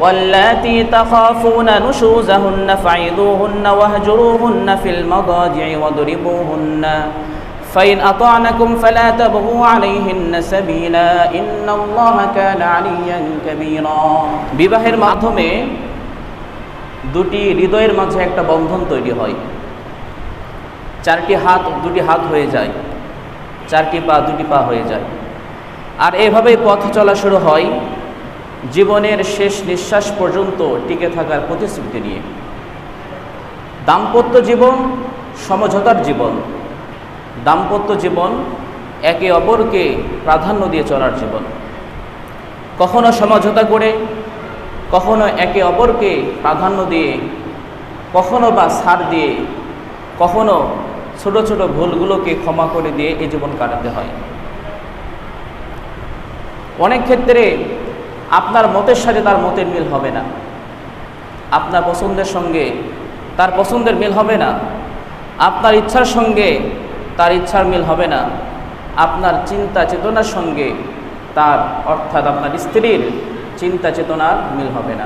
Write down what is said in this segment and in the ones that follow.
واللاتي تخافون نشوزهن فعظوهن واهجروهن في المضاجع واضربوهن فإن أطعنكم فلا تبغوا عليهن سبيلا إن الله كان عليا كبيرا। বিবাহের মাধ্যমে দুটি হৃদয়ের মাঝে একটা বন্ধন তৈরি হয়, দুটি হাত হয়ে যায়, চারটি পা দুটি পা হয়ে যায়, আর এভাবেই পথ চলা শুরু হয় জীবনের শেষ নিঃশ্বাস পর্যন্ত টিকে থাকার প্রতিশ্রুতি নিয়ে। দাম্পত্য জীবন সমঝোতার জীবন, দাম্পত্য জীবন একে অপরকে প্রাধান্য দিয়ে চলার জীবন। কখনো সমঝোতা করে, কখনো একে অপরকে প্রাধান্য দিয়ে, কখনো বা ছাড় দিয়ে, কখনো ছোট ছোট ভুলগুলোকে ক্ষমা করে দিয়ে এই জীবন কাটাতে হয়। অনেক ক্ষেত্রে আপনার মতের সাথে তার মতের মিল হবে না, আপনার পছন্দের সঙ্গে তার পছন্দের মিল হবে না, আপনার ইচ্ছার সঙ্গে তার ইচ্ছার মিল হবে না, আপনার চিন্তা চেতনার সঙ্গে তার অর্থাৎ আপনার স্ত্রীর চিন্তা চেতনার মিল হবে না।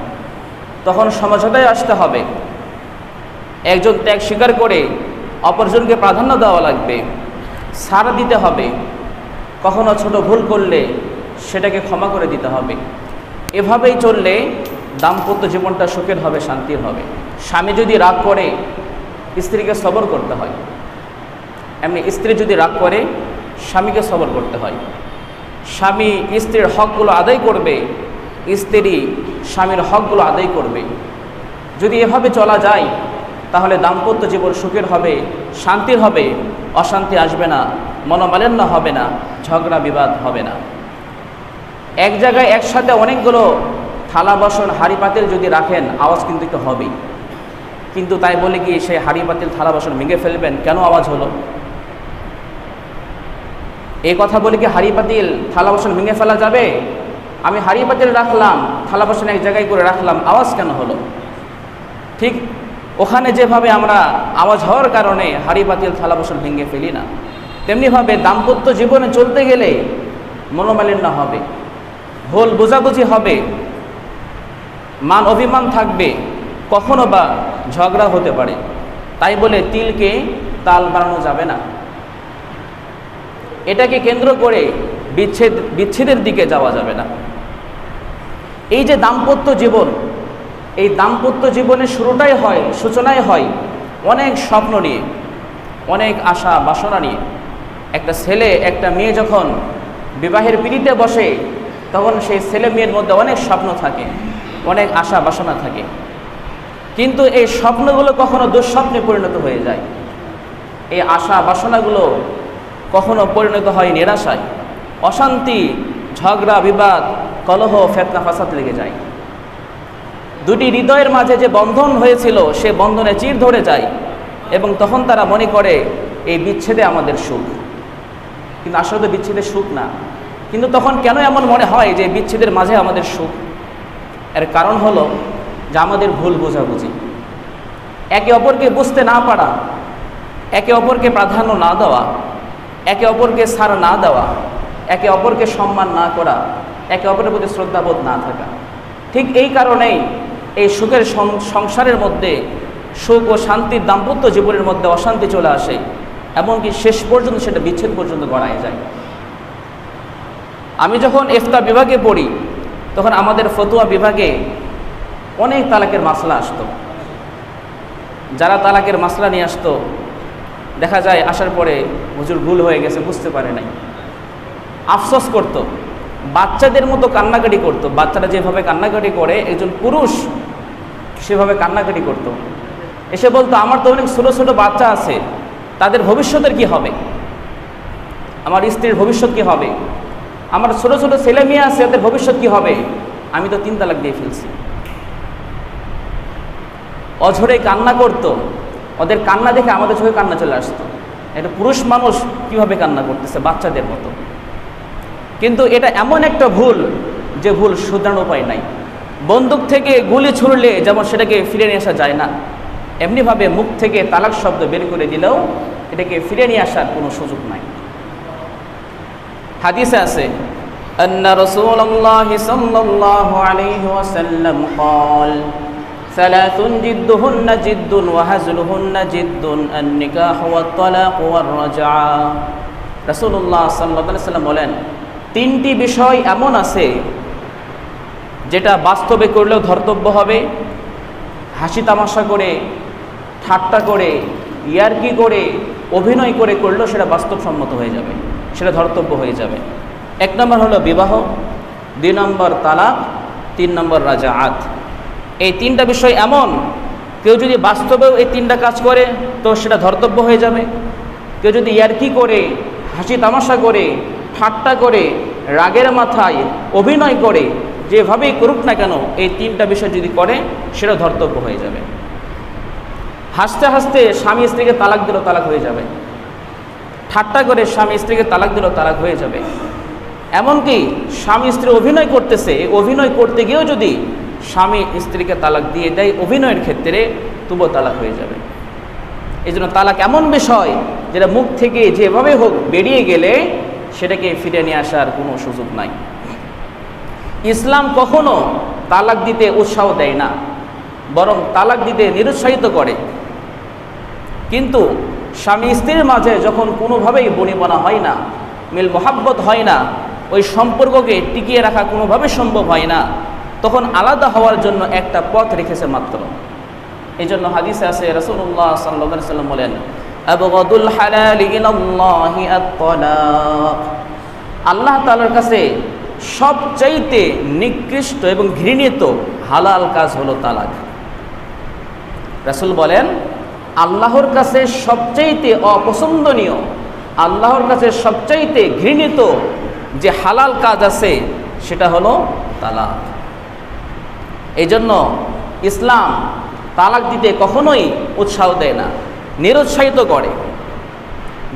তখন সমঝোতায় আসতে হবে, একজন ত্যাগ স্বীকার করে অপরজনকে প্রাধান্য দেওয়া লাগবে, ছাড় দিতে হবে, কখনো ছোট ভুল করলে সেটাকে ক্ষমা করে দিতে হবে। এভাবেই চললে দাম্পত্য জীবনটা সুখের হবে, শান্তির হবে। স্বামী যদি রাগ করে স্ত্রীকে সবর করতে হয়, এমনি স্ত্রী যদি রাগ করে স্বামীকে সবর করতে হয়। স্বামী স্ত্রীর হকগুলো আদায় করবে, স্ত্রী স্বামীর হকগুলো আদায় করবে। যদি এভাবে চলা যায় তাহলে দাম্পত্য জীবন সুখের হবে, শান্তির হবে, অশান্তি আসবে না, মনোমালিন্য হবে না, ঝগড়া বিবাদ হবে না। এক জায়গায় একসাথে অনেকগুলো থালা বাসন হাঁড়ি পাতিল যদি রাখেন আওয়াজ কিন্তু একটু হবেই, কিন্তু তাই বলে কি সেই হাঁড়ি পাতিল থালা বাসন ভেঙে ফেলবেন? কেন আওয়াজ হলো? এই কথা বলে কি হাঁড়ি পাতিল থালা বাসন ভেঙে ফেলা যাবে? আমি হাঁড়ি পাতিল রাখলাম, থালা বাসন এক জায়গায় করে রাখলাম, আওয়াজ কেন হলো? ঠিক ওখানে যেভাবে আমরা আওয়াজ হওয়ার কারণে হাঁড়ি পাতিল থালা বাসন ভেঙে ফেলি না, তেমনিভাবে দাম্পত্য জীবনে চলতে গেলে মনোমালিন্য হবে, ভুল বোঝাবুঝি হবে, মান অভিমান থাকবে, কখনো বা ঝগড়া হতে পারে। তাই বলে তিলকে তাল বানানো যাবে না, এটাকে কেন্দ্র করে বিচ্ছেদের দিকে যাওয়া যাবে না। এই যে দাম্পত্য জীবন, এই দাম্পত্য জীবনের শুরুটাই হয়, সূচনাই হয় অনেক স্বপ্ন নিয়ে, অনেক আশা বাসনা নিয়ে। একটা ছেলে একটা মেয়ে যখন বিবাহের পিঁড়িতে বসে তখন সেই ছেলে মেয়ের মধ্যে অনেক স্বপ্ন থাকে, অনেক আশা বাসনা থাকে, কিন্তু এই স্বপ্নগুলো কখনো দুঃস্বপ্নে পরিণত হয়ে যায়। এই আশা বাসনাগুলো কখনো পরিণত হয় নিরাশায়, অশান্তি, ঝগড়া বিবাদ, কলহ, ফিতনা ফাসাদ লেগে যায়। দুটি হৃদয়ের মাঝে যে বন্ধন হয়েছিল সে বন্ধনে চির ধরে যায় এবং তখন তারা মনে করে এই বিচ্ছেদে আমাদের সুখ, কিন্তু আসলে তো বিচ্ছেদের সুখ না। কিন্তু তখন কেন এমন মনে হয় যে বিচ্ছেদের মাঝে আমাদের সুখ? এর কারণ হলো যে আমাদের ভুল বোঝাবুঝি, একে অপরকে বুঝতে না পারা, একে অপরকে প্রাধান্য না দেওয়া, একে অপরকে ছাড় না দেওয়া, একে অপরকে সম্মান না করা, একে অপরের প্রতি শ্রদ্ধাবোধ না থাকা। ঠিক এই কারণেই এই সুখের সংসারের মধ্যে, সুখ ও শান্তির দাম্পত্য জীবনের মধ্যে অশান্তি চলে আসে, এমনকি শেষ পর্যন্ত সেটা বিচ্ছেদ পর্যন্ত গড়ায় যায়। আমি যখন ইফতা বিভাগে পড়ি তখন আমাদের ফতুয়া বিভাগে অনেক তালাকের মাসলা আসতো। যারা তালাকের মাসলা নিয়ে আসতো দেখা যায় আসার পরে হুজুর ভুল হয়ে গেছে, বুঝতে পারে নাই, আফসোস করত, বাচ্চাদের মতো কান্নাকাটি করত। বাচ্চারা যেভাবে কান্নাকাটি করে একজন পুরুষ সেভাবে কান্নাকাটি করত। এসে বলতো আমার তো অনেক ছোটো ছোটো বাচ্চা আছে, তাদের ভবিষ্যতের কি হবে, আমার স্ত্রীর ভবিষ্যৎ কি হবে, আমার ছোটো ছোটো ছেলে মেয়ে আছে তাদের ভবিষ্যৎ কি হবে, আমি তো 3 তালাক দিয়ে ফেলছি। অঝরে কান্না করত, ওদের কান্না দেখে আমাদের চোখে কান্না চলে আসতো, একটা পুরুষ মানুষ কিভাবে কান্না করতেছে বাচ্চাদের মতো। কিন্তু এটা এমন একটা ভুল যে ভুল শুধরানোর উপায় নাই। বন্দুক থেকে গুলি ছুড়লে যেমন সেটাকে ফিরে নিয়ে আসা যায় না, এমনিভাবে মুখ থেকে তালাক শব্দ বের করে দিলেও এটাকে ফিরে নিয়ে আসার কোনো সুযোগ নাই। হাদিসে আছে أن رسول الله صلى الله عليه وسلم قال ثلاث جدهن جد وهزلهن جد النكاح والطلاق والرجعة রাসূলুল্লাহ সাল্লাল্লাহু আলাইহি ওয়াসাল্লাম বলেন তিনটি বিষয় এমন আছে যেটা বাস্তবে করলেও ধর্তব্য হবে, হাসি তামাশা করে, ঠাট্টা করে, ইয়ার্কি করে, অভিনয় করে করলেও সেটা বাস্তবসম্মত হয়ে যাবে, সেটা ধর্তব্য হয়ে যাবে। এক নম্বর হলো বিবাহ, 2 নম্বর তালাক, 3 নম্বর রাজাআত। এই তিনটা বিষয় এমন, কেউ যদি বাস্তবেও এই তিনটা কাজ করে তো সেটা ধর্তব্য হয়ে যাবে। কেউ যদি ইয়ার্কি করে, হাসি তামাশা করে, ঠাট্টা করে, রাগের মাথায় অভিনয় করে, যেভাবেই করুক না কেন এই তিনটা বিষয় যদি করে সেটা ধর্তব্য হয়ে যাবে। হাসতে হাসতে স্বামী স্ত্রীকে তালাক দিল, তালাক হয়ে যাবে। ঠাট্টা করে স্বামী স্ত্রীকে তালাক দিল, তালাক হয়ে যাবে। এমনকি স্বামী স্ত্রী অভিনয় করতেছে, অভিনয় করতে গিয়েও যদি স্বামী স্ত্রীকে তালাক দিয়ে দেয় অভিনয়ের ক্ষেত্রে, তবুও তালাক হয়ে যাবে। এই জন্য তালাক এমন বিষয় যেটা মুখ থেকে যেভাবে হোক বেরিয়ে গেলে সেটাকে ফিরে নিয়ে আসার কোনো সুযোগ নাই। ইসলাম কখনো তালাক দিতে উৎসাহ দেয় না, বরং তালাক দিতে নিরুৎসাহিত করে। কিন্তু স্বামী স্ত্রীর মাঝে যখন কোনোভাবেই বনিবনা হয় না, মিল মোহাব্বত হয় না, ওই সম্পর্ককে টিকিয়ে রাখা কোনোভাবে সম্ভব হয় না, তখন আলাদা হওয়ার জন্য একটা পথ রেখেছে মাত্র। এই জন্য হাদিসে আছে রাসূলুল্লাহ সাল্লাল্লাহু আলাইহি ওয়াসাল্লাম বলেন আবগাদুল হালালি ইলাল্লাহি আত-তালাক, আল্লাহ তাআলার কাছে সবচাইতে নিকৃষ্ট এবং ঘৃণিত হালাল কাজ হলো তালাক। রাসূল বলেন আল্লাহর কাছে সবচাইতে অপছন্দনীয়, আল্লাহর কাছে সবচাইতে ঘৃণিত যে হালাল কাজ আছে সেটা হলো তালাক। এই জন্য ইসলাম তালাক দিতে কখনোই উৎসাহ দেয় না, নিরুৎসাহিত করে,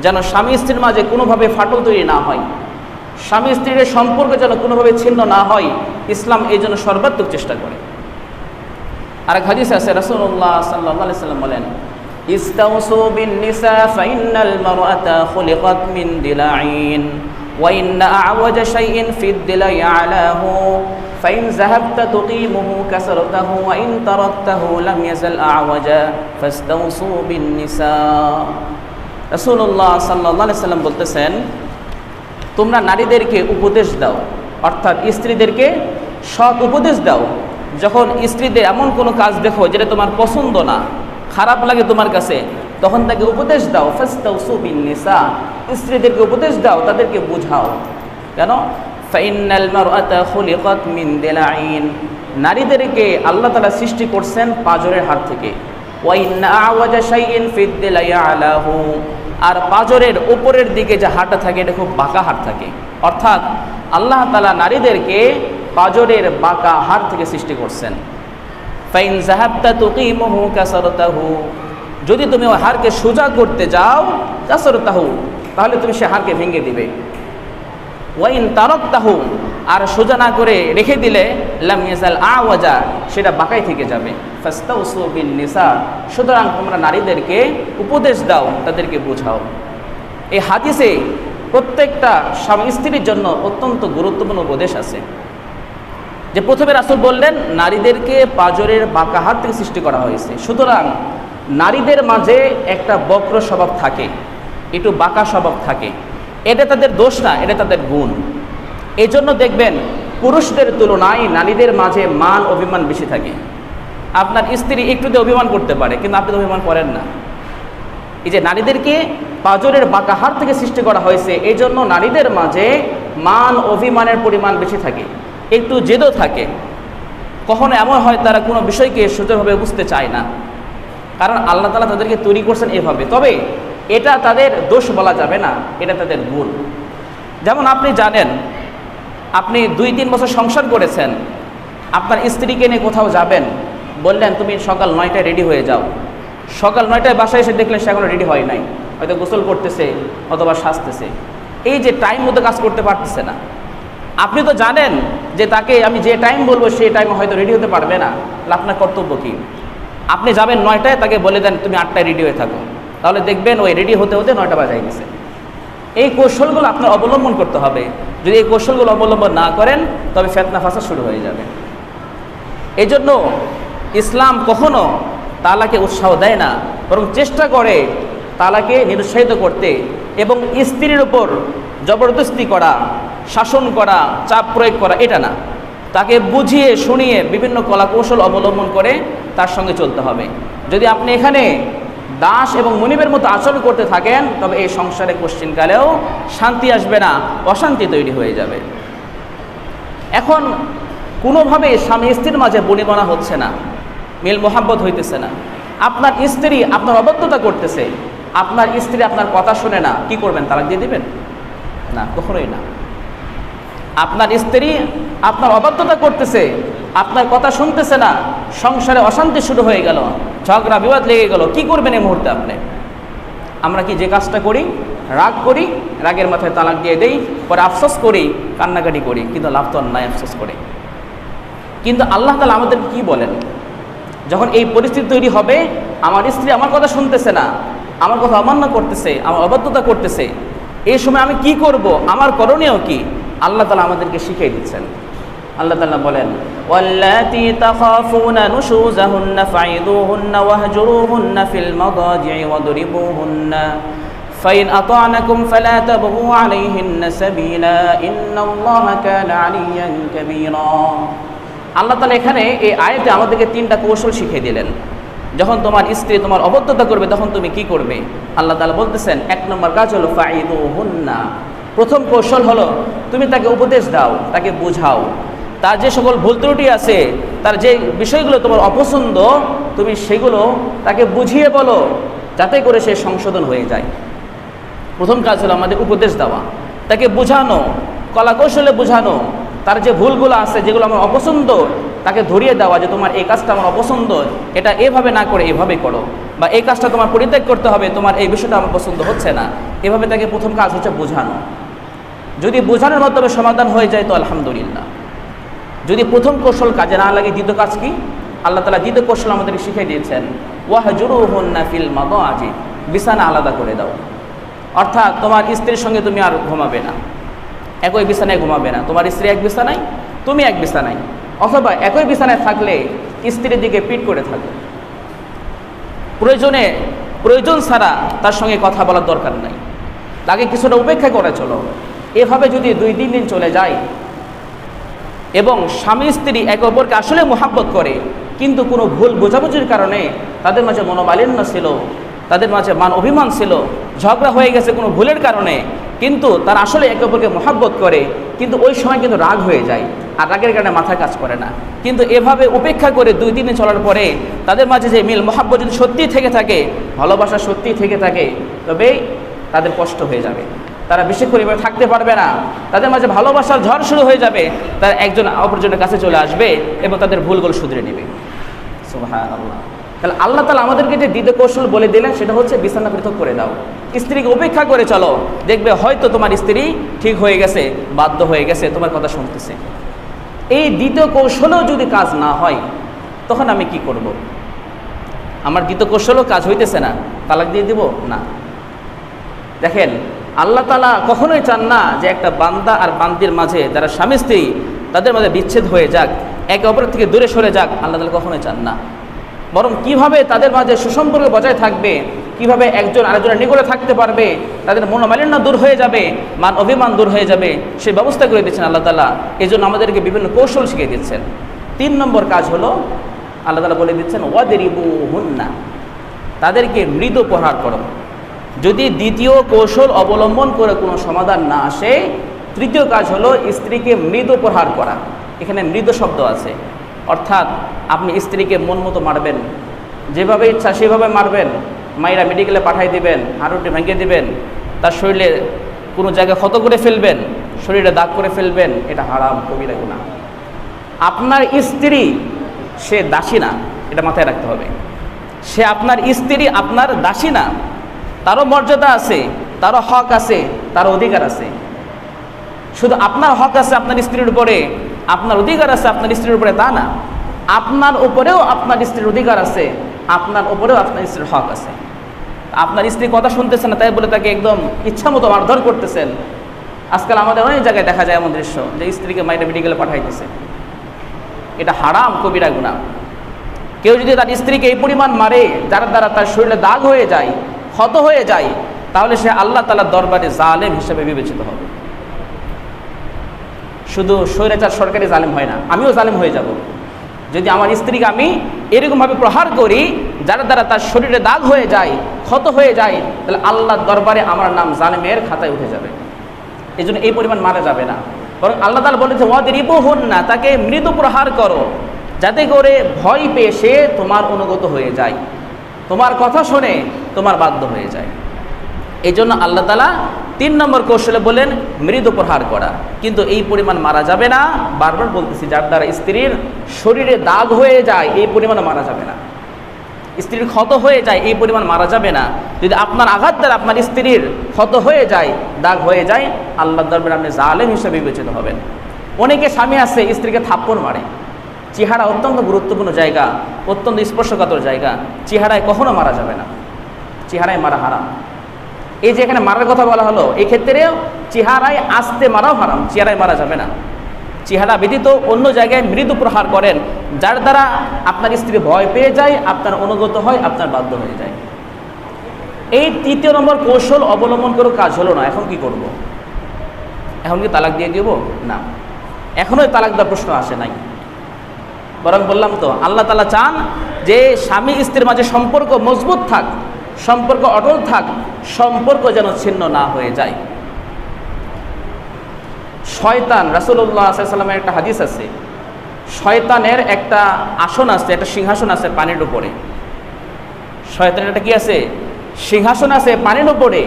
যেন স্বামী স্ত্রীর মাঝে কোনোভাবে ফাটল তৈরি না হয়, স্বামী স্ত্রীর সম্পর্ক যেন কোনোভাবে ছিন্ন না হয়। ইসলাম এই জন্য সর্বাত্মক চেষ্টা করে। আর হাদিসে আছে রাসূলুল্লাহ সাল্লাল্লাহু আলাইহি ওয়াসাল্লাম বলেন ইস্তাউসু বিন নিসা ফাইন্নাল মারআতা খুলিকাত মিন দিলাইন ওয়া ইন্না আ'ওয়াজা শাইইন ফিদ দিলাই আলাহু ফাইন যাহাবতা তুকিমুহু কাসরতাহু ওয়া ইন তারাকতাহু লাম ইয়াজাল আ'ওয়াজা ফাস্তাউসু বিন নিসা। রাসূলুল্লাহ সাল্লাল্লাহু আলাইহি ওয়াসাল্লাম বলতেছেন তোমরা নারীদেরকে উপদেশ দাও, অর্থাৎ স্ত্রীদেরকে সৎ উপদেশ দাও। যখন স্ত্রীদের এমন কোনো কাজ দেখো যেটা তোমার পছন্দ না, খারাপ লাগে তোমার কাছে, তখন তাকে উপদেশ দাও। ফাস্তাউসু বিন নিসা, স্ত্রীদেরকে উপদেশ দাও, তাদেরকে বুঝাও। কেন? ফাইন্নাল মারআতা খুলিকাত মিন দিলাইন, নারীদেরকে আল্লাহ তাআলা সৃষ্টি করছেন পাঁজরের হাড় থেকে। ওয়া ইন্না আ'ওয়াজা শাইইন ফিদ দিলাই আলাহু, আর পাঁজরের উপরের দিকে যে হাড়টা থাকে এটা খুব বাঁকা হাড় থাকে। অর্থাৎ আল্লাহ তাআলা নারীদেরকে পাঁজরের বাঁকা হাড় থেকে সৃষ্টি করছেন। ফাইন যাহাবতা তুকিমুহু কাসরতাহু, যদি তুমি ওই হাড়কে সোজা করতে যাও, কাসরতাহু, তাহলে তুমি সে হাড়কে ভেঙে দিবে। ওয়া ইন তারাকতাহু, আর সোজা না করে রেখে দিলে লাম ইয়াজাল আ'ওয়াজা, সেটা বাঁকাই থেকে যাবে। ফাস্তাউসু বিন নিসা, সুতরাং তোমরা নারীদেরকে উপদেশ দাও, তাদেরকে বোঝাও। এই হাদিসে প্রত্যেকটা স্বামী স্ত্রীর জন্য অত্যন্ত গুরুত্বপূর্ণ উপদেশ আছে। যে প্রথমে রাসূল বললেন নারীদেরকে পাঁজরের বাঁকা হাত থেকে সৃষ্টি করা হয়েছে, সুতরাং নারীদের মাঝে একটা বক্র স্বভাব থাকে, একটু বাঁকা স্বভাব থাকে। এটা তাদের দোষ না, এটা তাদের গুণ। এই জন্য দেখবেন পুরুষদের তুলনায় নারীদের মাঝে মান অভিমান বেশি থাকে। আপনার স্ত্রী একটুতে অভিমান করতে পারে, কিন্তু আপনি তো অভিমান করেন না। এই যে নারীদেরকে পাঁজরের বাঁকা হাত থেকে সৃষ্টি করা হয়েছে, এই জন্য নারীদের মাঝে মান অভিমানের পরিমাণ বেশি থাকে, একটু জেদও থাকে। কখনো এমন হয় তারা কোনো বিষয়কে সোজাভাবে বুঝতে চায় না, কারণ আল্লাহ তাআলা তাদেরকে তৈরি করছেন এভাবে। তবে এটা তাদের দোষ বলা যাবে না, এটা তাদের গুণ। যেমন আপনি জানেন, আপনি 2-3 বছর সংসার করেছেন, আপনার স্ত্রীকে নিয়ে কোথাও যাবেন, বললেন তুমি সকাল 9টায় রেডি হয়ে যাও। সকাল 9টায় বাসায় এসে দেখলেন সে এখনো রেডি হয় নাই, হয়তো গোসল করতেছে অথবা সাজতেছে। এই যে টাইম মতো কাজ করতে পারতেছে না, আপনি তো জানেন যে তাকে আমি যে টাইম বলবো সেই টাইমে হয়তো রেডি হতে পারবে না। আপনার কর্তব্য কি? আপনি যাবেন 9টায়, তাকে বলে দেন তুমি 8টায় রেডি হয়ে থাকো, তাহলে দেখবেন ওই রেডি হতে হতে 9টা বাজায় গেছে। এই কৌশলগুলো আপনার অবলম্বন করতে হবে। যদি এই কৌশলগুলো অবলম্বন না করেন তবে ফিতনা ফাসাদ শুরু হয়ে যাবে। এই জন্য ইসলাম কখনো তালাকে উৎসাহ দেয় না, বরং চেষ্টা করে তালাকে নিরুৎসাহিত করতে এবং স্ত্রীর উপর জবরদস্তি করা, শাসন করা, চাপ প্রয়োগ করা, এটা না। তাকে বুঝিয়ে শুনিয়ে বিভিন্ন কলাকৌশল অবলম্বন করে তার সঙ্গে চলতে হবে। যদি আপনি এখানে দাস এবং মনিবের মতো আচরণ করতে থাকেন তবে এই সংসারে কোশ্চিনকালেও শান্তি আসবে না, অশান্তি তৈরি হয়ে যাবে। এখন কোনোভাবে স্বামী স্ত্রীর মাঝে বনিবনা হচ্ছে না, মিল মোহাব্বত হইতেছে না, আপনার স্ত্রী আপনার অবাধ্যতা করতেছে, আপনার স্ত্রী আপনার কথা শুনে না, কি করবেন? তালাক দিয়ে দিবেন? না, কখনোই না। আপনার স্ত্রী আপনার অবাধ্যতা করতেছে, আপনার কথা শুনতেছে না, সংসারে অশান্তি শুরু হয়ে গেল, ঝগড়া বিবাদ লেগে গেল, কি করবেন এই মুহূর্তে আপনি? আমরা কি যে কাজটা করি, রাগ করি, রাগের মাথায় তালাক দিয়ে দেই, পরে আফসোস করি, কান্নাকাটি করি, কিন্তু লাভ তো নাই আফসোস করে। কিন্তু আল্লাহ তাআলা আমাদের কি বলেন? যখন এই পরিস্থিতি তৈরি হবে, আমার স্ত্রী আমার কথা শুনতেছে না, আমার কথা অমান্য করতেছে, আমার অবাধ্যতা করতেছে, এই সময় আমি কি করব, আমার করণীয় কি? আল্লাহ তাআলা আমাদেরকে শিখিয়ে দিচ্ছেন। আল্লাহ তাআলা বলেন, ওয়াল্লাতী তাখাফুনা নুশুযাহুন্না ফাইদুহুন্না ওয়াহজুরুহুন্না ফিল মাদাজি'i ওয়াদরিবুহুন্না ফাইন আতা'নাকুম ফালা তাবগু আলাইহিন্না সাবিলা ইন্নাল্লাহা কানা আলিয়্যান কাবীরা। আল্লাহ তাআলা এখানে এই আয়াতে আমাদেরকে তিনটা কৌশল শিখিয়ে দিলেন। যখন তোমার স্ত্রী তোমার অবাধ্যতা করবে তখন তুমি কি করবে? আল্লাহ তাআলা বলতেছেন, এক নম্বর কাজ হলো ফাইদুহুন্না। প্রথম কৌশল হলো তুমি তাকে উপদেশ দাও, তাকে বুঝাও। তার যে সকল ভুল ত্রুটি আছে, তার যে বিষয়গুলো তোমার অপছন্দ, তুমি সেগুলো তাকে বুঝিয়ে বলো, যাতে করে সে সংশোধন হয়ে যায়। প্রথম কাজ হলো আমাদের উপদেশ দেওয়া, তাকে বোঝানো, কলাকৌশলে বোঝানো, তার যে ভুলগুলো আছে, যেগুলো আমার অপছন্দ, তাকে ধরিয়ে দেওয়া যে তোমার এই কাজটা আমার অপছন্দ, এটা এভাবে না করে এভাবে করো, বা এই কাজটা তোমার পরিত্যাগ করতে হবে, তোমার এই বিষয়টা আমার পছন্দ হচ্ছে না। এভাবে তাকে প্রথম কাজ হচ্ছে বোঝানো। যদি বোঝানোর মাধ্যমে সমাধান হয়ে যায় তো আলহামদুলিল্লাহ। যদি প্রথম কৌশল কাজে না লাগে, দ্বিতীয় কাজ কি? আল্লাহ তাআলা দ্বিতীয় কৌশল আমাদেরকে শিখিয়ে দিয়েছেন, ওয়াহজুরুহুন্না ফিল মাদাজি, বিছানা আলাদা করে দাও। অর্থাৎ তোমার স্ত্রীর সঙ্গে তুমি আর ঘুমাবে না, একই বিছানায় ঘুমাবে না। তোমার স্ত্রী এক বিছানায়, তুমি এক বিছানায়, অথবা একই বিছানায় থাকলে স্ত্রীর দিকে পিঠ করে থাকো। প্রয়োজন ছাড়া তার সঙ্গে কথা বলার দরকার নাই, তাকে কিছুটা উপেক্ষা করে চলো। এভাবে যদি 2-3 দিন চলে যায় এবং স্বামী স্ত্রী একে অপরকে আসলে মোহাব্বত করে, কিন্তু কোনো ভুল বোঝাবুঝির কারণে তাদের মাঝে মনোমালিন্য ছিল, তাদের মাঝে মান অভিমান ছিল, ঝগড়া হয়ে গেছে কোনো ভুলের কারণে, কিন্তু তারা আসলে একে অপরকে মোহাব্বত করে, কিন্তু ওই সময় কিন্তু রাগ হয়ে যায়, আর রাগের কারণে মাথা কাজ করে না। কিন্তু এভাবে উপেক্ষা করে 2-3 দিন চলার পরে তাদের মাঝে যে মিল মোহাব্বত যদি সত্যিই থেকে থাকে, ভালোবাসা সত্যিই থেকে থাকে, তবে তাদের কষ্ট হয়ে যাবে, তারা বেশি করে এভাবে থাকতে পারবে না, তাদের মাঝে ভালোবাসার ঝড় শুরু হয়ে যাবে, তারা একজন অপরজনের কাছে চলে আসবে এবং তাদের ভুলগুলো শুধরে নেবে। সুবহানাল্লাহ। তাহলে আল্লাহ তাআলা আমাদেরকে যে দ্বিতীয় কৌশল বলে দিলেন সেটা হচ্ছে বিছানা পৃথক করে দাও, স্ত্রীকে উপেক্ষা করে চলো, দেখবে হয়তো তোমার স্ত্রী ঠিক হয়ে গেছে, বাধ্য হয়ে গেছে, তোমার কথা শুনতেছে। এই দ্বিতীয় কৌশলেও যদি কাজ না হয় তখন আমি কি করব? আমার দ্বিতীয় কৌশলও কাজ হইতেছে না, তালাক দিয়ে দিব? না। দেখেন, আল্লাহ তাআলা কখনোই চান না যে একটা বান্দা আর বান্দির মাঝে, যারা স্বামী স্ত্রী, তাদের মাঝে বিচ্ছেদ হয়ে যাক, একে অপরের থেকে দূরে সরে যাক, আল্লাহ তাআলা কখনোই চান না। বরং কিভাবে তাদের মাঝে সুসম্পর্ক বজায় থাকবে, কিভাবে একজন আরেকজনের নিকটে থাকতে পারবে, তাদের মনোমালিন্য দূর হয়ে যাবে, মান অভিমান দূর হয়ে যাবে, সেই ব্যবস্থা করে দিচ্ছেন আল্লাহ তাআলা। এই জন্য আমাদেরকে বিভিন্ন কৌশল শিখিয়ে দিচ্ছেন। 3 নম্বর কাজ হলো আল্লাহ তাআলা বলে দিচ্ছেন, ওয়াদরিবুহুন্না, তাদেরকে মৃদু প্রহার করো। যদি দ্বিতীয় কৌশল অবলম্বন করে কোনো সমাধান না আসে, তৃতীয় কাজ হলো স্ত্রীকে মৃদু প্রহার করা। এখানে মৃদু শব্দ আছে, অর্থাৎ আপনি স্ত্রীকে মন মতো মারবেন, যেভাবে ইচ্ছা সেভাবে মারবেন, মায়েরা মেডিকেলে পাঠিয়ে দিবেন, হাড়ুটি ভেঙে দিবেন, তার শরীরে কোনো জায়গায় ক্ষত করে ফেলবেন, শরীরে দাগ করে ফেলবেন, এটা হারাম, কবিরা গুনাহ। আপনার স্ত্রী সে দাসী না, এটা মাথায় রাখতে হবে। সে আপনার স্ত্রী, আপনার দাসী না, তারও মর্যাদা আছে, তারও হক আছে, তারও অধিকার আছে। শুধু আপনার হক আছে আপনার স্ত্রীর উপরে, আপনার অধিকার আছে আপনার স্ত্রীর উপরে, তা না। আপনার উপরেও আপনার স্ত্রীর অধিকার আছে, আপনার উপরেও আপনার স্ত্রীর হক আছে। আপনার স্ত্রী কথা শুনতেছে না তাই বলে তাকে একদম ইচ্ছা মতো মারধর করতেছেন। আজকাল আমাদের অনেক জায়গায় দেখা যায় এমন দৃশ্য যে স্ত্রীকে মাইরা মেডিকেলে পাঠাইতেছে। এটা হারাম, কবিরা গুনাহ। কেউ যদি তার স্ত্রীকে এই পরিমাণ মারে যার দ্বারা তার শরীরে দাগ হয়ে যায়, ক্ষত হয়ে যায়, তাহলে সে আল্লাহ তাআলার দরবারে জালেম হিসেবে বিবেচিত হবে। শুধু স্বৈরাচার সরকারি জালেম হয় না, আমিও জালেম হয়ে যাব যদি আমার স্ত্রীকে আমি এরকমভাবে প্রহার করি যার দ্বারা তার শরীরে দাগ হয়ে যায়, ক্ষত হয়ে যায়, তাহলে আল্লাহর দরবারে আমার নাম জালেমের খাতায় উঠে যাবে। এই জন্য এই পরিমাণ মারা যাবে না, বরং আল্লাহ তাআলা বলেছে ওয়াদরিবুহুন্না, তাকে মৃদু প্রহার করো, যাতে করে ভয় পেয়ে সে তোমার অনুগত হয়ে যায়, তোমার কথা শুনে তোমার বাধ্য হয়ে যায়। এই জন্য আল্লাহ তাআলা 3 নম্বর কৌশলে বলেন মৃদু প্রহার করা। কিন্তু এই পরিমাণ মারা যাবে না, বারবার বলতেছি, যার দ্বারা স্ত্রীর শরীরে দাগ হয়ে যায় এই পরিমাণে মারা যাবে না, স্ত্রীর ক্ষত হয়ে যায় এই পরিমাণ মারা যাবে না। যদি আপনার আঘাত দ্বারা আপনার স্ত্রীর ক্ষত হয়ে যায়, দাগ হয়ে যায়, আল্লাহর দরবারে আপনি জালেম হিসেবে বিবেচিত হবেন। অনেকে স্বামী আছে স্ত্রীকে থাপ্পড় মারে। চেহারা অত্যন্ত গুরুত্বপূর্ণ জায়গা, অত্যন্ত স্পর্শকাতর জায়গা। চেহারায় কখনো মারা যাবে না, চেহারায় মারা হারাম। এই যে এখানে মারার কথা বলা হলো, এই ক্ষেত্রেও চেহারায় আস্তে মারাও হারাম, চেহারায় মারা যাবে না। চেহারা ব্যতীত অন্য জায়গায় মৃদু প্রহার করেন, যার দ্বারা আপনার স্ত্রী ভয় পেয়ে যায়, আপনার অনুগত হয়, আপনার বাধ্য হয়ে যায়। এই 3 নম্বর কৌশল অবলম্বন করে কাজ হলো না, এখন কি করব? এখন কি তালাক দিয়ে দিব? না, এখনো তালাক দেওয়ার প্রশ্ন আসে নাই। বরং বললাম তো, আল্লাহ তাআলা চান যে স্বামী স্ত্রীর মাঝে সম্পর্ক মজবুত থাক, সম্পর্ক অটল থাক, সম্পর্ক যেন ছিন্ন না হয়ে যায়। শয়তান, রাসূলুল্লাহ সাল্লাল্লাহু আলাইহি ওয়াসাল্লামের একটা হাদিস আছে, শয়তানের একটা আসন আছে, একটা সিংহাসন আছে পানির উপরে। শয়তানের একটা কি আছে? সিংহাসন আছে পানির উপরে।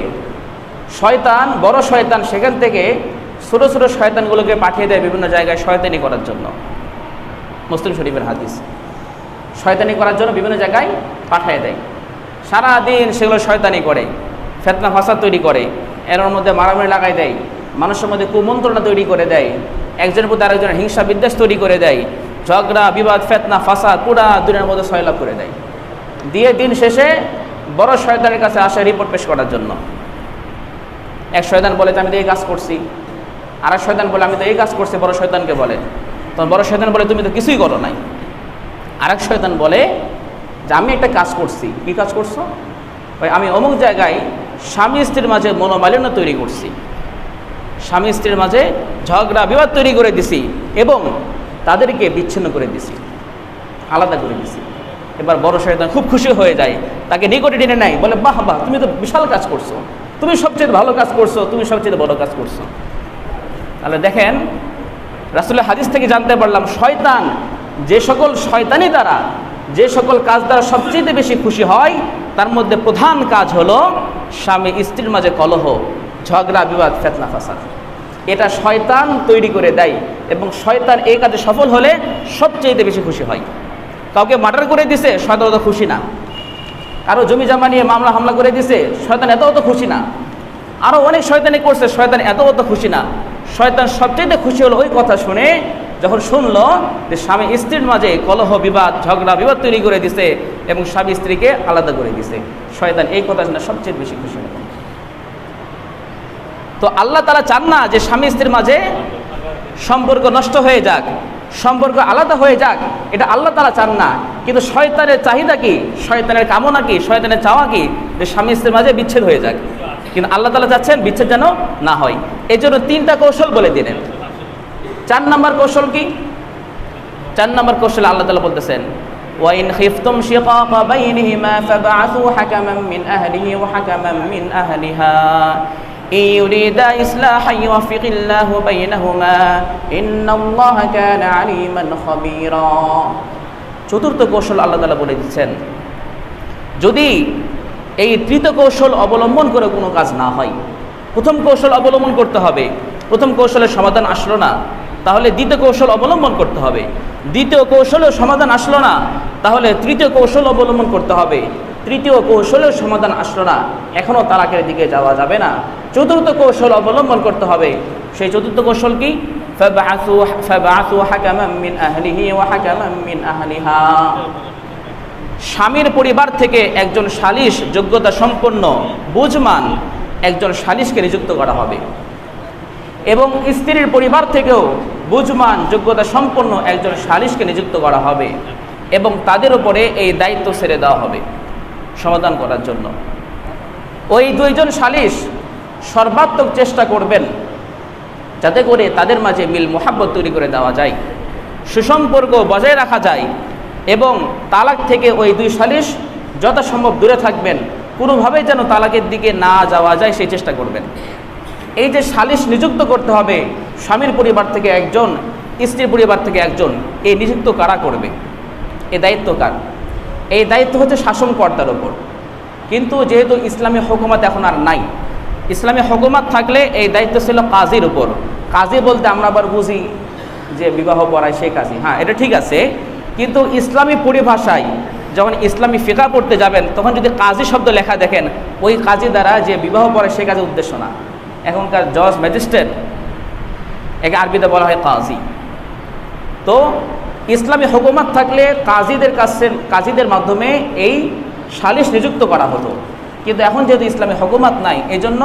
শয়তান, বড় শয়তান, সেখান থেকে ছোট ছোট শয়তানগুলোকে পাঠিয়ে দেয় বিভিন্ন জায়গায় শয়তানি করার জন্য। মুসলিম শরীফের হাদিস। শয়তানি করার জন্য বিভিন্ন জায়গায় পাঠিয়ে দেয়। সারাদিন সেগুলো শয়তানি করে, ফিতনা ফাসাদ তৈরি করে, এর মধ্যে মারামারি লাগাই দেয়, মানুষের মধ্যে কুমন্ত্রণা তৈরি করে দেয়, একজনের প্রতি আরেকজনের হিংসা বিদ্বেষ তৈরি করে দেয়, ঝগড়া বিবাদ ফিতনা ফাসাদ পুরা দুনিয়ার মধ্যে সয়লাভ করে দেয়। দিয়ে দিন শেষে বড় শয়তানের কাছে আসে রিপোর্ট পেশ করার জন্য। এক শয়তান বলে আমি তো এই কাজ করছি, আর এক শয়তান বলে আমি তো এই কাজ করছি, বড় শয়তানকে বলে। তখন বড় শয়তান বলে তুমি তো কিছুই করো নাই। আর এক শয়তান বলে যে আমি একটা কাজ করছি। কি কাজ করছো? ওই আমি অমুক জায়গায় স্বামী স্ত্রীর মাঝে মনোমালিন্য তৈরি করছি, স্বামী স্ত্রীর মাঝে ঝগড়া বিবাদ তৈরি করে দিছি এবং তাদেরকে বিচ্ছিন্ন করে দিছি, আলাদা করে দিছি। এবার বড় শয়তান খুব খুশি হয়ে যায়, তাকে নিকটে টেনে নেয়, বলে বাহ বাহ, তুমি তো বিশাল কাজ করছো, তুমি সবচেয়ে ভালো কাজ করছো, তুমি সবচেয়ে বড় কাজ করছো। তাহলে দেখেন, রাসূলের হাদিস থেকে জানতে পারলাম শয়তান যে সকল শয়তানি দ্বারা যে সকল কাজ দ্বারা সবচেয়ে বেশি খুশি হয়, তার মধ্যে প্রধান কাজ হলো স্বামী স্ত্রীর মাঝে কলহ, ঝগড়া বিবাদ ফিতনা ফাসাদ। এটা শয়তান তৈরি করে দেয় এবং শয়তান এই কাজে সফল হলে সবচেয়ে বেশি খুশি হয়। কাউকে মার্ডার করে দিছে, শয়তান অত খুশি না। কারো জমি জমা নিয়ে মামলা হামলা করে দিছে, শয়তান এত খুশি না। আরও অনেক শয়তানি করছে, শয়তান এত খুশি না। শয়তান সবচেয়ে খুশি হলো ওই কথা শুনে, যখন শুনলো যে স্বামী স্ত্রীর মাঝে কলহ বিবাদ ঝগড়া বিবাদ তৈরি করে দিছে এবং স্বামী স্ত্রীকে আলাদা করে দিছে। শয়তান এই কথা শুনে সবচেয়ে বেশি খুশি হলো। তো আল্লাহ তাআলা চান না যে স্বামী স্ত্রীর মাঝে সম্পর্ক নষ্ট হয়ে যাক, সম্পর্ক আলাদা হয়ে যাক, এটা আল্লাহ তাআলা চান না। কিন্তু শয়তানের চাহিদা কি, শয়তানের কামনা কি, শয়তানের চাওয়া কি, যে স্বামী স্ত্রীর মাঝে বিচ্ছেদ হয়ে যাক। কিন্তু আল্লাহ তাআলা চাচ্ছেন বিচ্ছেদ যেন না হয়। এই জন্য 3টা কৌশল বলে দিলেন। 4 নম্বর কৌশল কি? 4 নম্বর কৌশল আল্লাহ তাআলা বলতেছেন, ওয়াইন খিফতুম শিকাকা বাইনিহিমা ফাবআসু হাকামান মিন আহলিহি ওয়া হাকামান মিন আহলিহা ইউরিদা ইসলাহা ইউওয়াফিকিল্লাহু বাইনাহুমা ইন্নাল্লাহা কানা আলিমান খাবীরা। 4র্থ কৌশল আল্লাহ তাআলা বলে দিচ্ছেন, যদি এই 3য় কৌশল অবলম্বন করে কোনো কাজ না হয়, প্রথম কৌশল অবলম্বন করতে হবে, প্রথম কৌশলের সমাধান আসলো না, তাহলে 2য় কৌশল অবলম্বন করতে হবে। 2য় কৌশলের সমাধান আসলো না, তাহলে 3য় কৌশল অবলম্বন করতে হবে। 3য় কৌশলের সমাধান আসলো না, এখনও তালাকের দিকে যাওয়া যাবে না। 4র্থ কৌশল অবলম্বন করতে হবে। সেই 4র্থ কৌশল কি? ফাবআসু হাকামান মিন আহলিহি ওয়া হাকামান মিন আহলিহা। স্বামীর পরিবার থেকে একজন সালিশ যোগ্যতা সম্পন্ন বুঝমান একজন সালিশকে নিযুক্ত করা হবে, এবং স্ত্রীর পরিবার থেকেও বুঝমান যোগ্যতা সম্পন্ন একজন সালিশকে নিযুক্ত করা হবে, এবং তাদের উপরে এই দায়িত্ব ছেড়ে দেওয়া হবে সমাধান করার জন্য। ওই দুইজন সালিশ সর্বাত্মক চেষ্টা করবেন যাতে করে তাদের মাঝে মিল মোহাব্বত তৈরি করে দেওয়া যায়, সুসম্পর্ক বজায় রাখা যায়, এবং তালাক থেকে ওই দুই সালিশ যথাসম্ভব দূরে থাকবেন, কোনোভাবেই যেন তালাকের দিকে না যাওয়া যায় সেই চেষ্টা করবেন। এই যে সালিশ নিযুক্ত করতে হবে, স্বামীর পরিবার থেকে একজন, স্ত্রীর পরিবার থেকে একজন, এই নিযুক্ত কারা করবে? এই দায়িত্ব কার? এই দায়িত্ব হচ্ছে শাসনকর্তার ওপর। কিন্তু যেহেতু ইসলামী হুকুমত এখন আর নাই, ইসলামী হুকুমত থাকলে এই দায়িত্ব ছিল কাজীর উপর। কাজী বলতে আমরা আবার বুঝি যে বিবাহ পড়ায় সেই কাজী, হ্যাঁ এটা ঠিক আছে, কিন্তু ইসলামী পরিভাষায় যখন ইসলামী ফিকা পড়তে যাবেন তখন যদি কাজী শব্দ লেখা দেখেন, ওই কাজী দ্বারা যে বিবাহ পড়ায় সেই কাজের উদ্দেশ্য না। এখনকার জজ ম্যাজিস্ট্রেট একে আরবিতে বলা হয় কাজী। তো ইসলামী হুকুমত থাকলে কাজীদের মাধ্যমে এই সালিশ নিযুক্ত করা হতো, কিন্তু এখন যেহেতু ইসলামী হুকুমত নাই, এই জন্য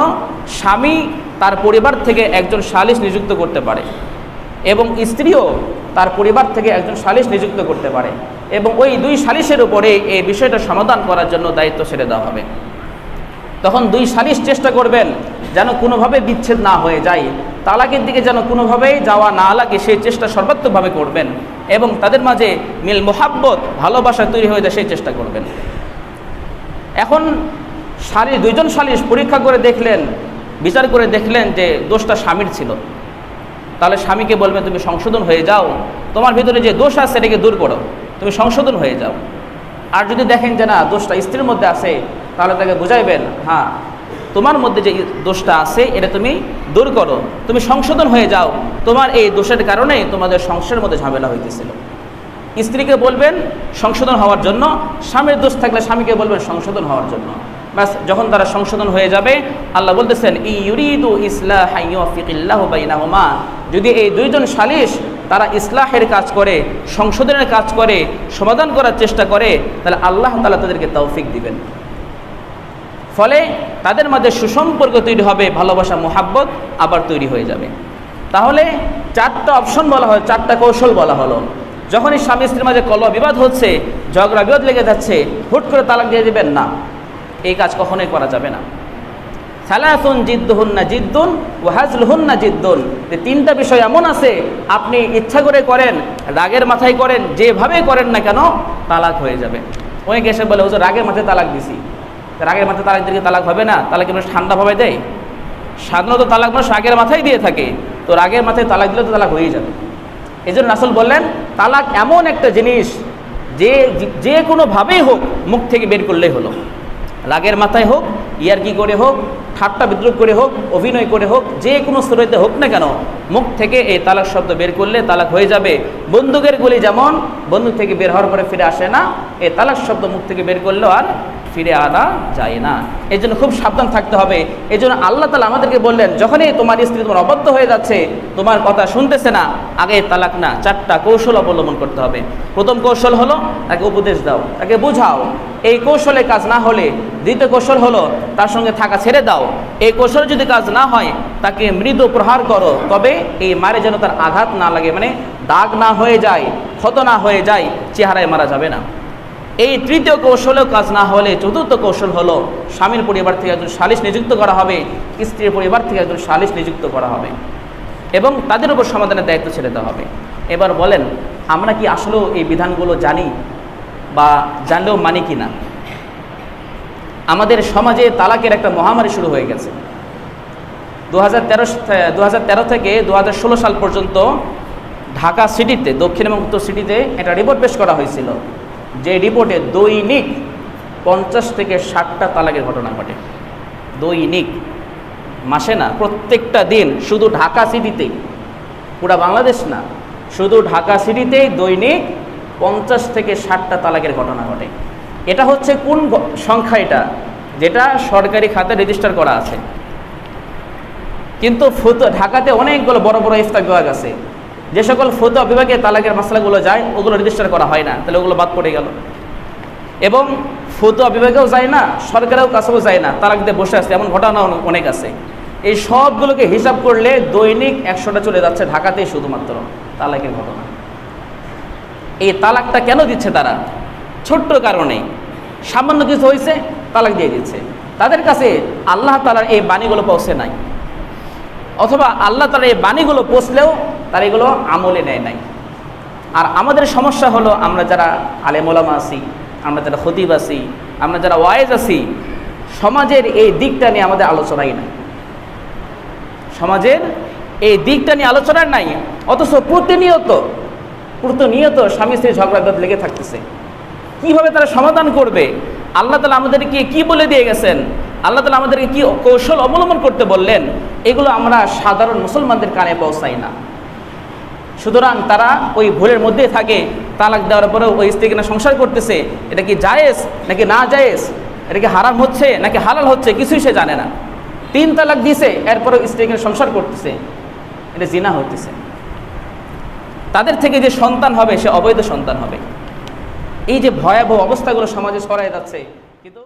স্বামী তার পরিবার থেকে একজন সালিশ নিযুক্ত করতে পারে, এবং স্ত্রীও তার পরিবার থেকে একজন সালিশ নিযুক্ত করতে পারে, এবং ওই দুই সালিশের উপরে এই বিষয়টা সমাধান করার জন্য দায়িত্ব ছেড়ে দেওয়া হবে। তখন দুই সালিশ চেষ্টা করবেন যেন কোনোভাবে বিচ্ছেদ না হয়ে যায়, তালাকের দিকে যেন কোনোভাবেই যাওয়া না লাগে সেই চেষ্টা সর্বাত্মকভাবে করবেন, এবং তাদের মাঝে মিল মোহাব্বত ভালোবাসা তৈরি হয়ে যায় সেই চেষ্টা করবেন। এখন দুইজন সালিশ পরীক্ষা করে দেখলেন, বিচার করে দেখলেন যে দোষটা স্বামীর ছিল, তাহলে স্বামীকে বলবেন তুমি সংশোধন হয়ে যাও, তোমার ভিতরে যে দোষ আছে এটাকে দূর করো, তুমি সংশোধন হয়ে যাও। আর যদি দেখেন যে না দোষটা স্ত্রীর মধ্যে আছে, তাহলে তাকে বুঝাইবেন হ্যাঁ তোমার মধ্যে যে দোষটা আছে এটা তুমি দূর করো, তুমি সংশোধন হয়ে যাও, তোমার এই দোষের কারণে তোমাদের সংসারের মধ্যে ঝামেলা হইতেছিল। স্ত্রীকে বলবেন সংশোধন হওয়ার জন্য, স্বামীর দোষ থাকলে স্বামীকে বলবেন সংশোধন হওয়ার জন্য। ব্যাস যখন তারা সংশোধন হয়ে যাবে, আল্লাহ বলতেছেন ইউরিদু ইসলাহা ইউফিকিল্লাহু বাইনাহুমা, যদি এই দুইজন সালিশ তারা ইসলাহের কাজ করে, সংশোধনের কাজ করে, সমাধান করার চেষ্টা করে, তাহলে আল্লাহ তাআলা তাদেরকে তৌফিক দিবেন। ফলে তাদের মাঝে সুসম্পর্ক তৈরি হবে, ভালোবাসা মোহাব্বত আবার তৈরি হয়ে যাবে। তাহলে চারটা অপশন বলা হয়, চারটা কৌশল বলা হলো। যখনই স্বামী স্ত্রীর মাঝে কলহ বিবাদ হচ্ছে, ঝগড়া বিবাদ লেগে যাচ্ছে, হুট করে তালাক দিয়ে দিবেন না, এই কাজ কখনোই করা যাবে না। সালাসুন জিদ্দুহুন্না জিদ্দুন ওয়া হাজলুহুন্না জিদ্দুন, যে তিনটা বিষয় এমন আছে আপনি ইচ্ছা করে করেন, রাগের মাথায় করেন, যেভাবে করেন না কেন তালাক হয়ে যাবে। অনেকে এসে বলে হুজুর রাগের মাথায় তালাক দিছি, রাগের মাথায় তালাক দিলে তালাক হবে না, তালাক মানুষ ঠান্ডাভাবে দেয়? সাধারণত তালাক মানুষ রাগের মাথায় দিয়ে থাকে, তো রাগের মাথায় তালাক দিলে তো তালাক হয়েই যাবে। এই জন্য রাসূল বললেন তালাক এমন একটা জিনিস যে কোনোভাবেই হোক মুখ থেকে বের করলেই হলো, রাগের মাথায় হোক, ইয়ারকি করে হোক, ঠাট্টা বিদ্রুপ করে হোক, অভিনয় করে হোক, যে কোনো স্তরেতে হোক না কেন, মুখ থেকে এই তালাক শব্দ বের করলে তালাক হয়ে যাবে। বন্দুকের গুলি যেমন বন্দুক থেকে বের হওয়ার পরে ফিরে আসে না, এই তালাক শব্দ মুখ থেকে বের করলেও আর ফিরে আনা যায় না। এই জন্য খুব সাবধান থাকতে হবে। এই জন্য আল্লাহ তাআলা আমাদেরকে বললেন যখনই তোমার স্ত্রী তোমার অবাধ্য হয়ে যাচ্ছে, তোমার কথা শুনতেছে না, আগে তালাক না, চারটা কৌশল অবলম্বন করতে হবে। প্রথম কৌশল হলো তাকে উপদেশ দাও, তাকে বোঝাও। এই কৌশলে কাজ না হলে দ্বিতীয় কৌশল হলো তার সঙ্গে থাকা ছেড়ে দাও। এই কৌশলে যদি কাজ না হয় তাকে মৃদু প্রহার করো, তবে এই মারে যেন তার আঘাত না লাগে, মানে দাগ না হয়ে যায়, ক্ষত না হয়ে যায়, চেহারায় মারা যাবে না। এই তৃতীয় কৌশলেও কাজ না হলে চতুর্থ কৌশল হলো স্বামীর পরিবার থেকে একজন সালিশ নিযুক্ত করা হবে, স্ত্রীর পরিবার থেকে একজন সালিশ নিযুক্ত করা হবে, এবং তাদের উপর সমাধানের দায়িত্ব ছেড়ে দেওয়া হবে। এবার বলেন আমরা কি আসলেও এই বিধানগুলো জানি বা জানলেও মানি কি না? আমাদের সমাজে তালাকের একটা মহামারী শুরু হয়ে গেছে। 2013 থেকে 2016 সাল পর্যন্ত ঢাকা সিটিতে, দক্ষিণ এবং উত্তর সিটিতে একটা রিপোর্ট পেশ করা হয়েছিল, যে রিপোর্টে দৈনিক 50 থেকে 60টা তালাকের ঘটনা ঘটে। দৈনিক, মাসে না, প্রত্যেকটা দিন। শুধু ঢাকা সিটিতেই, পুরা বাংলাদেশ না, শুধু ঢাকা সিটিতেই দৈনিক 50 থেকে 60টা তালাকের ঘটনা ঘটে। এটা হচ্ছে কোন সংখ্যা? এটা যেটা সরকারি খাতে রেজিস্টার করা আছে। কিন্তু ঢাকাতে অনেকগুলো বড় বড় ইফতাক বিভাগ আছে, যে সকল ফতোয়া বিভাগে তালাকের মাসলাগুলো যায় ওগুলো রেজিস্টার করা হয় না, তাহলে ওগুলো বাদ পড়ে গেল। এবং ফতোয়া বিভাগেও যায় না, সরকারেও কাছেও যায় না, তালাক দিয়ে বসে আছে, এমন ঘটনা অনেক আছে। এই সবগুলোকে হিসাব করলে দৈনিক 100টা চলে যাচ্ছে ঢাকাতেই শুধুমাত্র তালাকের ঘটনা। এই তালাকটা কেন দিচ্ছে তারা? ছোট্ট কারণে, সামান্য কিছু হয়েছে তালাক দিয়ে দিচ্ছে। তাদের কাছে আল্লাহ তাআলার এই বাণীগুলো পৌঁছে নাই, অথবা আল্লাহ তাআলার এই বাণীগুলো পৌঁছলেও তারা এগুলো আমলে নেয় নাই। আর আমাদের সমস্যা হলো, আমরা যারা আলেম ওলামা আছি, আমরা যারা খতিব আছি, আমরা যারা ওয়াইজ আছি, সমাজের এই দিকটা নিয়ে আমাদের আলোচনাই নাই। সমাজের এই দিকটা নিয়ে আলোচনা নাই, অথচ প্রতিনিয়ত স্বামী স্ত্রী ঝগড়া লেগে থাকতেছে। কিভাবে তারা সমাধান করবে? আল্লাহ তাআলা আমাদেরকে কি বলে দিয়ে গেছেন, আল্লাহ তাআলা আমাদেরকে কি কৌশল অবলম্বন করতে বললেন, এগুলো আমরা সাধারণ মুসলমানদের কানে পৌঁছাই না। সুতরাং তারা ওই ভুলের মধ্যে থাকে। তালাক দেওয়ার পরেও ওই স্ত্রী কিনা সংসার করতেছে, এটা কি জায়েজ নাকি না জায়েজ, এটা কি হারাম হচ্ছে নাকি হালাল হচ্ছে, কিছুই সে জানে না। 3 তালাক দিছে, এরপরেও স্ত্রী কিনা সংসার করতেছে, এটা জিনা হতেছে। তাদের থেকে যে সন্তান হবে সে অবৈধ সন্তান হবে। এই যে ভয়াবহ অবস্থাগুলো সমাজে ছড়ায় যাচ্ছে, কিন্তু